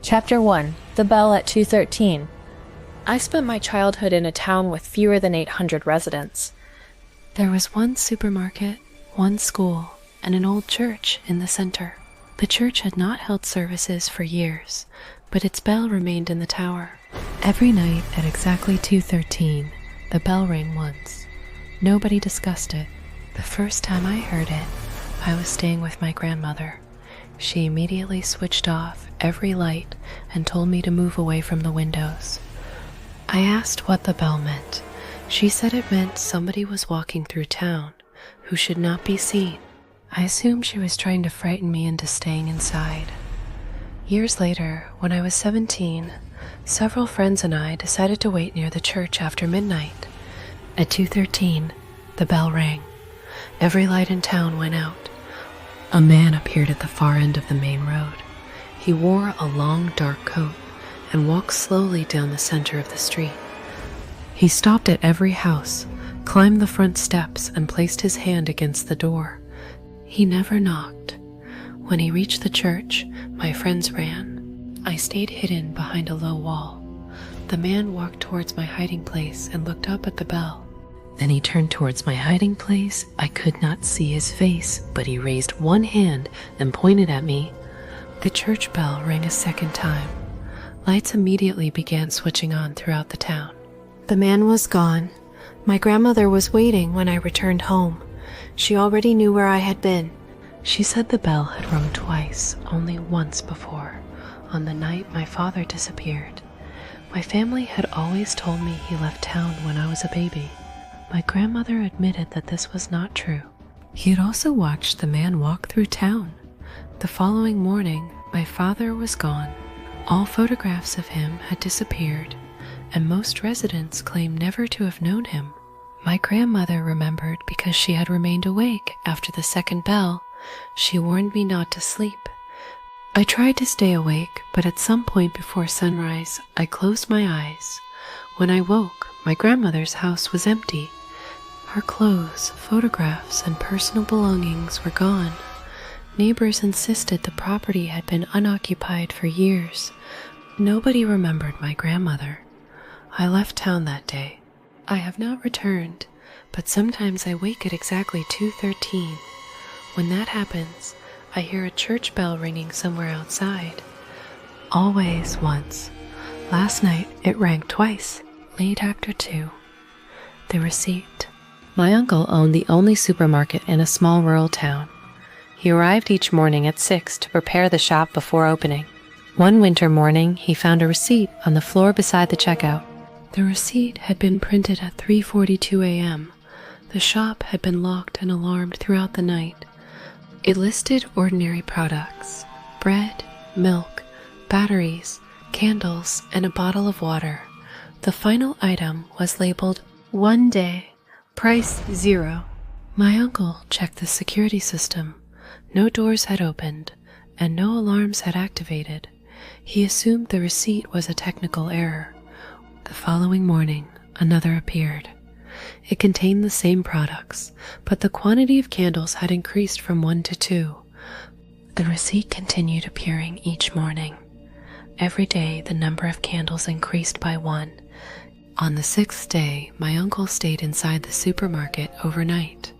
Chapter 1. The Bell at 2:13. I spent my childhood in a town with fewer than 800 residents. There was one supermarket, one school, and an old church in the center. The church had not held services for years, but its bell remained in the tower. Every night at exactly 2:13, the bell rang once. Nobody discussed it. The first time I heard it, I was staying with my grandmother. She immediately switched off every light and told me to move away from the windows. I asked what the bell meant. She said it meant somebody was walking through town who should not be seen. I assumed she was trying to frighten me into staying inside. Years later, when I was 17, several friends and I decided to wait near the church after midnight. At 2:13, the bell rang. Every light in town went out. A man appeared at the far end of the main road. He wore a long, dark coat and walked slowly down the center of the street. He stopped at every house, climbed the front steps, and placed his hand against the door. He never knocked. When he reached the church, my friends ran. I stayed hidden behind a low wall. The man walked towards my hiding place and looked up at the bell. Then he turned towards my hiding place. I could not see his face, but he raised one hand and pointed at me. The church bell rang a second time. Lights immediately began switching on throughout the town. The man was gone. My grandmother was waiting when I returned home. She already knew where I had been. She said the bell had rung twice, only once before, on the night my father disappeared. My family had always told me he left town when I was a baby. My grandmother admitted that this was not true. He had also watched the man walk through town. The following morning, my father was gone. All photographs of him had disappeared, and most residents claimed never to have known him. My grandmother remembered because she had remained awake after the second bell. She warned me not to sleep. I tried to stay awake, but at some point before sunrise, I closed my eyes. When I woke, my grandmother's house was empty. Her clothes, photographs, and personal belongings were gone. Neighbors insisted the property had been unoccupied for years. Nobody remembered my grandmother. I left town that day. I have not returned, but sometimes I wake at exactly 2:13. When that happens, I hear a church bell ringing somewhere outside. Always once. Last night it rang twice, late after 2. The receipt. My uncle owned the only supermarket in a small rural town. He arrived each morning at 6 to prepare the shop before opening. One winter morning, he found a receipt on the floor beside the checkout. The receipt had been printed at 3:42 a.m. The shop had been locked and alarmed throughout the night. It listed ordinary products: bread, milk, batteries, candles, and a bottle of water. The final item was labeled 1 day, price 0. My uncle checked the security system. No doors had opened, and no alarms had activated. He assumed the receipt was a technical error. The following morning, another appeared. It contained the same products, but the quantity of candles had increased from 1 to 2. The receipt continued appearing each morning. Every day, the number of candles increased by 1. On the 6th day, my uncle stayed inside the supermarket overnight.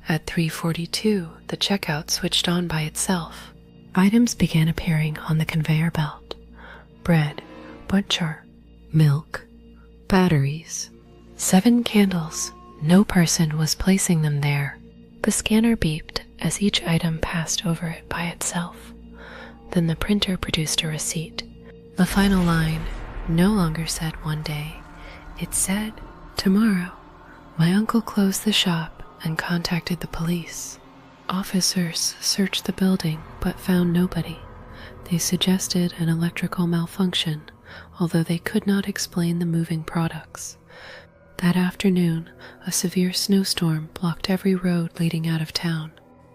At 3:42, the checkout switched on by itself. Items began appearing on the conveyor belt: bread, butcher, milk, batteries. 7 candles. No person was placing them there. The scanner beeped as each item passed over it by itself. Then the printer produced a receipt. The final line no longer said 1 day. It said tomorrow. My uncle closed the shop and contacted the police. Officers searched the building but found nobody. They suggested an electrical malfunction, although they could not explain the moving products. That afternoon, a severe snowstorm blocked every road leading out of town.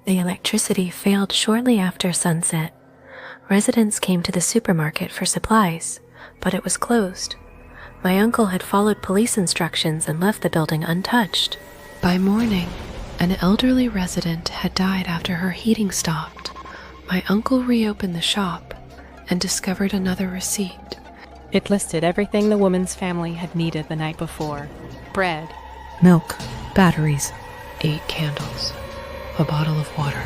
The electricity failed shortly after sunset. Residents came to the supermarket for supplies, but it was closed. My uncle had followed police instructions and left the building untouched. By morning, an elderly resident had died after her heating stopped. My uncle reopened the shop and discovered another receipt. It listed everything the woman's family had needed the night before: bread, milk, batteries, 8 candles, a bottle of water.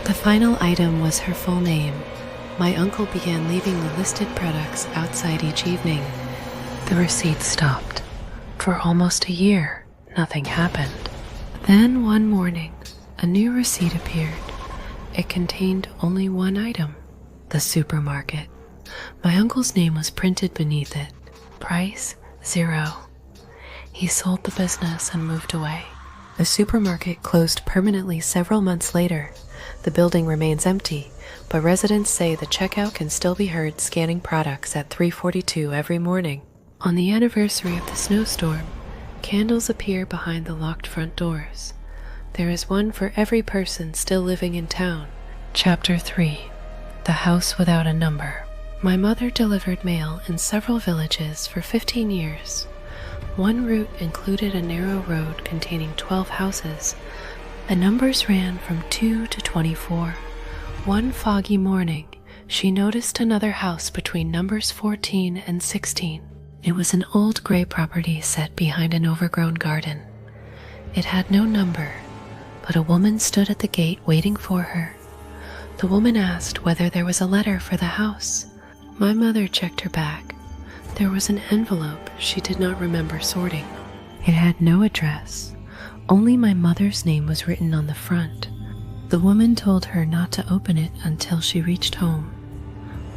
The final item was her full name. My uncle began leaving the listed products outside each evening. The receipt stopped. For almost a year, nothing happened. Then one morning, a new receipt appeared. It contained only one item: the supermarket. My uncle's name was printed beneath it. Price, 0. He sold the business and moved away. The supermarket closed permanently several months later. The building remains empty, but residents say the checkout can still be heard scanning products at 3:42 every morning. On the anniversary of the snowstorm, candles appear behind the locked front doors. There is one for every person still living in town. Chapter 3: The House Without a Number. My mother delivered mail in several villages for 15 years. One route included a narrow road containing 12 houses. The numbers ran from 2 to 24. One foggy morning, she noticed another house between numbers 14 and 16. It was an old gray property set behind an overgrown garden. It had no number, but a woman stood at the gate waiting for her. The woman asked whether there was a letter for the house. My mother checked her bag. There was an envelope she did not remember sorting. It had no address. Only my mother's name was written on the front. The woman told her not to open it until she reached home.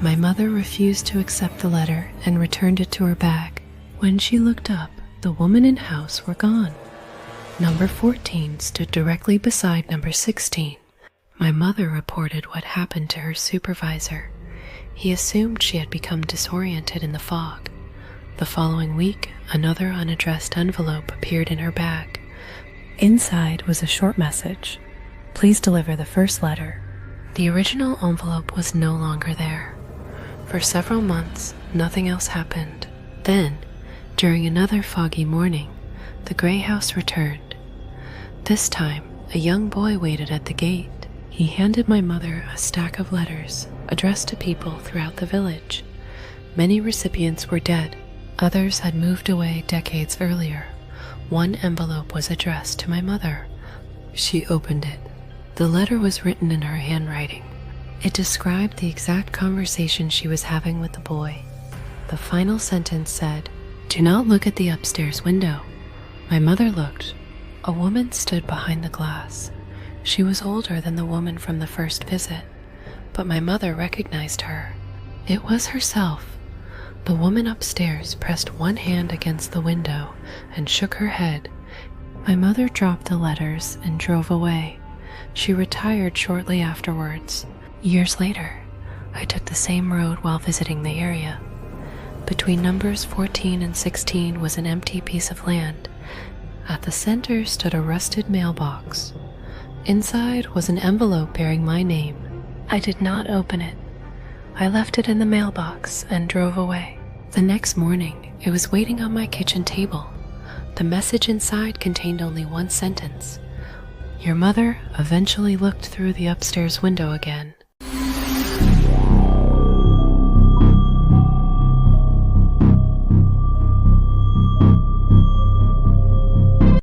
My mother refused to accept the letter and returned it to her bag. When she looked up, the woman and house were gone. Number 14 stood directly beside number 16. My mother reported what happened to her supervisor. He assumed she had become disoriented in the fog. The following week, another unaddressed envelope appeared in her bag. Inside was a short message: "Please deliver the first letter." The original envelope was no longer there. For several months, nothing else happened. Then, during another foggy morning, the gray house returned. This time, a young boy waited at the gate. He handed my mother a stack of letters addressed to people throughout the village. Many recipients were dead. Others had moved away decades earlier. One envelope was addressed to my mother. She opened it. The letter was written in her handwriting. It described the exact conversation she was having with the boy. The final sentence said, "Do not look at the upstairs window." My mother looked. A woman stood behind the glass. She was older than the woman from the first visit, but my mother recognized her. It was herself. The woman upstairs pressed one hand against the window and shook her head. My mother dropped the letters and drove away. She retired shortly afterwards. Years later, I took the same road while visiting the area. Between numbers 14 and 16 was an empty piece of land. At the center stood a rusted mailbox. Inside was an envelope bearing my name. I did not open it. I left it in the mailbox and drove away. The next morning, it was waiting on my kitchen table. The message inside contained only one sentence: "Your mother eventually looked through the upstairs window again."